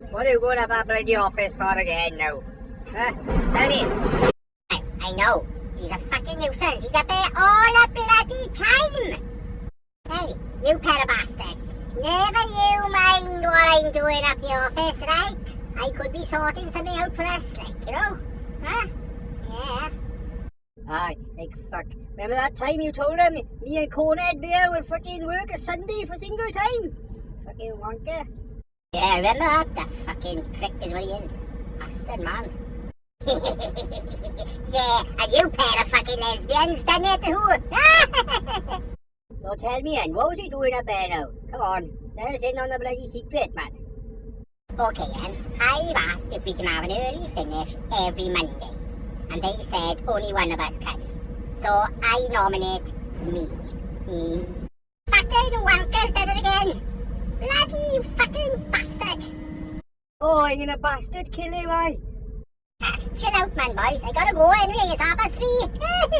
What are you going to that bloody office for again now? Huh? Tell me. I know. He's a fucking nuisance. He's up there all the bloody time. Hey, you pair of bastards. Never you mind what I'm doing up the office, right? I could be sorting something out for us, like, you know? Huh? Yeah. Aye, like fuck. Remember that time you told him me and Conrad Bear would fucking work a Sunday for single time? Fucking wanker. Yeah, remember that? The fucking prick is what he is. Bastard, man. Yeah, and you pair of fucking lesbians done it too. So tell me, and what was he doing up there now? Come on, let us in on the bloody secret, man. Okay, then. I've asked if we can have an early finish every Monday. And they said only one of us can. So I nominate me. Fucking wankers did it again. Bloody fucking bastard. Oh, you're gonna bastard kill him, aye? Chill out, man, boys. I gotta go anyway. It's 3:30.